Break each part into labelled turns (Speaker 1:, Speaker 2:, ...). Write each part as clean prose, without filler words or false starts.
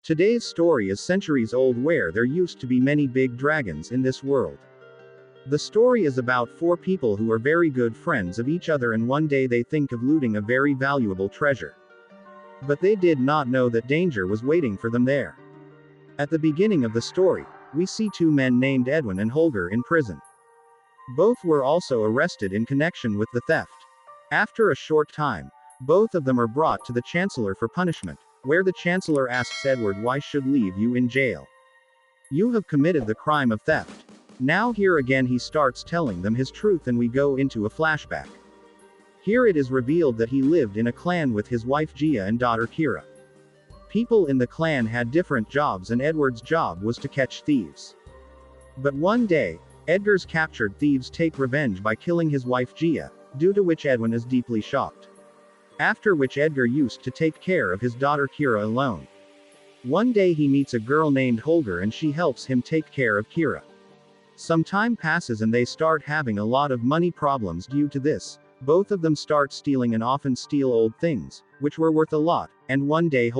Speaker 1: Today's story is centuries old where there used to be many big dragons in this world. The story is about four people who are very good friends of each other and one day they think of looting a very valuable treasure. But they did not know that danger was waiting for them there. At the beginning of the story, we see two men named Edwin and Holger in prison. Both were also arrested in connection with the theft. After a short time, both of them are brought to the chancellor for punishment, where the chancellor asks Edward why should leave you in jail. You have committed the crime of theft. Now here again he starts telling them his truth and we go into a flashback. Here it is revealed that he lived in a clan with his wife Gia and daughter Kira. People in the clan had different jobs and Edward's job was to catch thieves. But one day, Edgar's captured thieves take revenge by killing his wife Gia, due to which Edwin is deeply shocked. After which Edgar used to take care of his daughter Kira alone. One day he meets a girl named Holger and she helps him take care of Kira. Some time passes and they start having a lot of money problems due to this. Both of them start stealing and often steal old things, which were worth a lot, and one day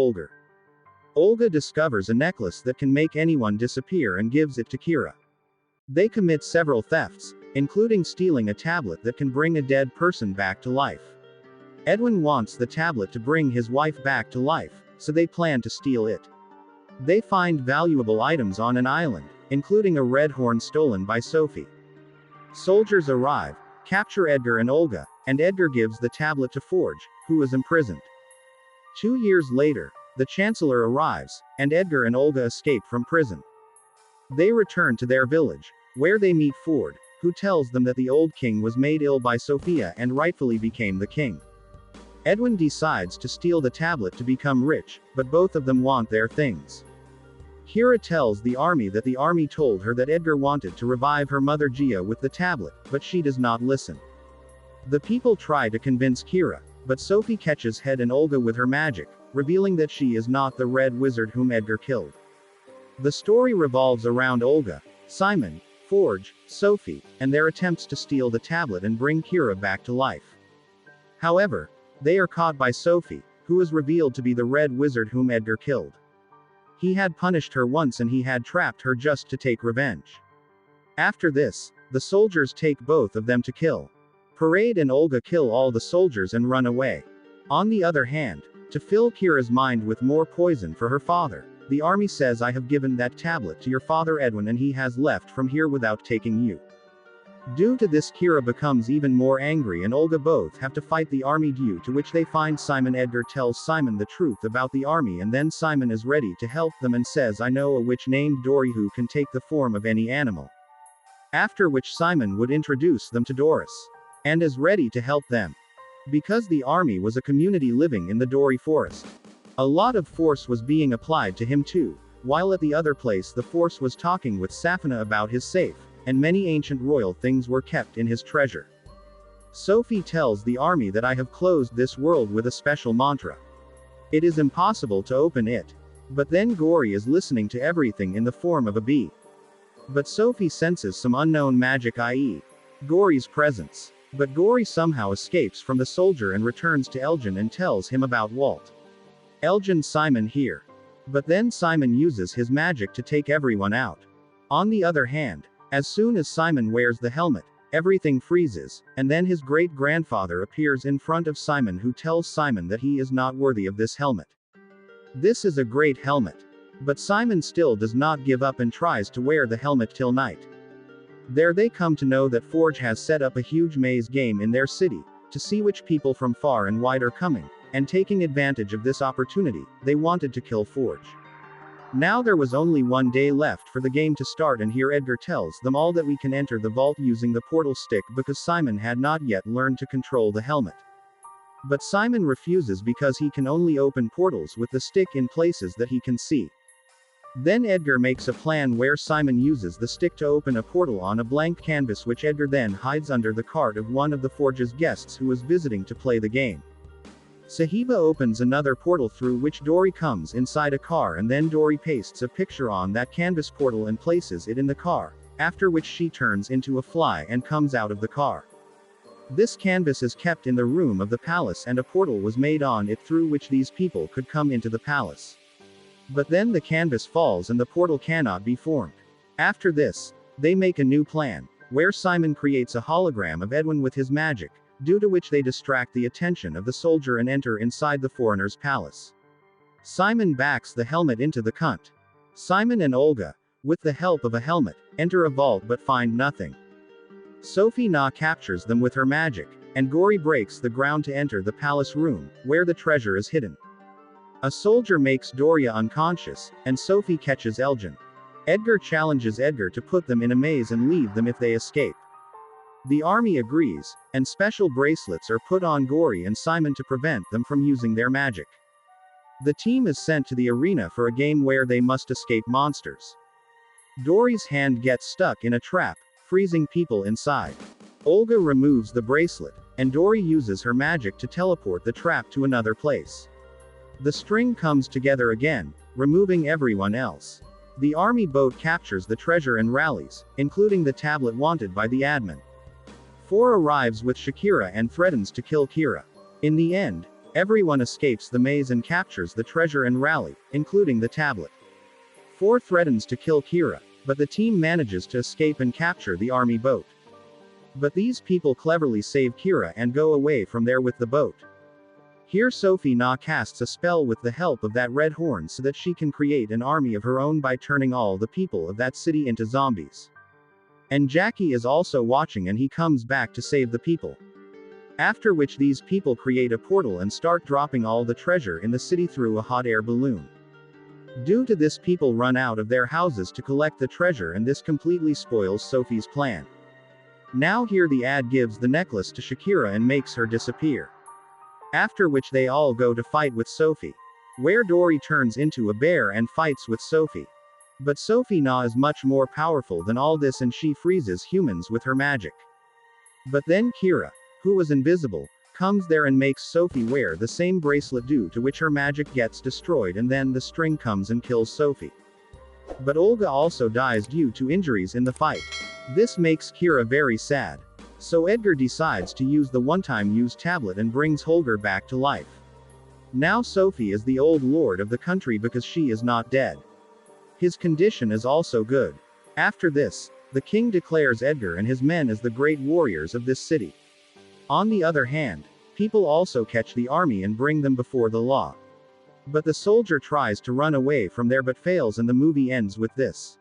Speaker 1: Olga discovers a necklace that can make anyone disappear and gives it to Kira. They commit several thefts, including stealing a tablet that can bring a dead person back to life. Edwin wants the tablet to bring his wife back to life, so they plan to steal it. They find valuable items on an island, including a red horn stolen by Sophie. Soldiers arrive, capture Edgar and Olga, and Edgar gives the tablet to Forge, who is imprisoned. 2 years later, the Chancellor arrives, and Edgar and Olga escape from prison. They return to their village, where they meet Ford, who tells them that the old king was made ill by Sophia and rightfully became the king. Edwin decides to steal the tablet to become rich, but both of them want their things. Kira tells the army that the army told her that Edgar wanted to revive her mother Gia with the tablet, but she does not listen. The people try to convince Kira, but Sophie catches Head and Olga with her magic, revealing that she is not the red wizard whom Edgar killed. The story revolves around Olga, Simon, Forge, Sophie, and their attempts to steal the tablet and bring Kira back to life. However, they are caught by Sophie, who is revealed to be the red wizard whom Edgar killed. He had punished her once and he had trapped her just to take revenge. After this, the soldiers take both of them to kill. Parade and Olga kill all the soldiers and run away. On the other hand, to fill Kira's mind with more poison for her father, the army says I have given that tablet to your father Edwin and he has left from here without taking you. Due to this Kira becomes even more angry and Olga both have to fight the army due to which they find Simon. Edgar tells Simon the truth about the army and then Simon is ready to help them and says I know a witch named Dory who can take the form of any animal. After which Simon would introduce them to Doris. And is ready to help them. Because the army was a community living in the Dory forest. A lot of force was being applied to him too, while at the other place the force was talking with Safina about his safe. And many ancient royal things were kept in his treasure. Sophie tells the army that I have closed this world with a special mantra. It is impossible to open it. But then Gory is listening to everything in the form of a bee. But Sophie senses some unknown magic, i.e. Gory's presence. But Gory somehow escapes from the soldier and returns to Elgin and tells him about Walt. Elgin Simon here. But then Simon uses his magic to take everyone out. On the other hand, as soon as Simon wears the helmet, everything freezes, and then his great-grandfather appears in front of Simon who tells Simon that he is not worthy of this helmet. This is a great helmet. But Simon still does not give up and tries to wear the helmet till night. There they come to know that Forge has set up a huge maze game in their city, to see which people from far and wide are coming, and taking advantage of this opportunity, they wanted to kill Forge. Now there was only 1 day left for the game to start and here Edgar tells them all that we can enter the vault using the portal stick because Simon had not yet learned to control the helmet. But Simon refuses because he can only open portals with the stick in places that he can see. Then Edgar makes a plan where Simon uses the stick to open a portal on a blank canvas which Edgar then hides under the cart of one of the Forge's guests who was visiting to play the game. Sahiba opens another portal through which Dory comes inside a car and then Dory pastes a picture on that canvas portal and places it in the car, after which she turns into a fly and comes out of the car. This canvas is kept in the room of the palace and a portal was made on it through which these people could come into the palace. But then the canvas falls and the portal cannot be formed. After this, they make a new plan, where Simon creates a hologram of Edwin with his magic, due to which they distract the attention of the soldier and enter inside the foreigner's palace. Simon backs the helmet into the cunt. Simon and Olga, with the help of a helmet, enter a vault but find nothing. Sophie Na captures them with her magic, and Gory breaks the ground to enter the palace room, where the treasure is hidden. A soldier makes Doria unconscious, and Sophie catches Elgin. Edgar challenges Edgar to put them in a maze and leave them if they escape. The army agrees, and special bracelets are put on Gory and Simon to prevent them from using their magic. The team is sent to the arena for a game where they must escape monsters. Dory's hand gets stuck in a trap, freezing people inside. Olga removes the bracelet, and Dory uses her magic to teleport the trap to another place. The string comes together again, removing everyone else. The army boat captures the treasure and rallies, including the tablet wanted by the admin. 4 arrives with Shakira and threatens to kill Kira. In the end, everyone escapes the maze and captures the treasure and rally, including the tablet. 4 threatens to kill Kira, but the team manages to escape and capture the army boat. But these people cleverly save Kira and go away from there with the boat. Here Sophie Na casts a spell with the help of that red horn so that she can create an army of her own by turning all the people of that city into zombies. And Jackie is also watching and he comes back to save the people. After which these people create a portal and start dropping all the treasure in the city through a hot air balloon. Due to this, people run out of their houses to collect the treasure, and this completely spoils Sophie's plan. Now here the ad gives the necklace to Shakira and makes her disappear. After which they all go to fight with Sophie. Where Dory turns into a bear and fights with Sophie. But Sophie Na is much more powerful than all this and she freezes humans with her magic. But then Kira, who was invisible, comes there and makes Sophie wear the same bracelet, due to which her magic gets destroyed, and then the string comes and kills Sophie. But Olga also dies due to injuries in the fight. This makes Kira very sad. So Edgar decides to use the one-time use tablet and brings Holger back to life. Now Sophie is the old lord of the country because she is not dead. His condition is also good. After this, the king declares Edgar and his men as the great warriors of this city. On the other hand, people also catch the army and bring them before the law. But the soldier tries to run away from there but fails and the movie ends with this.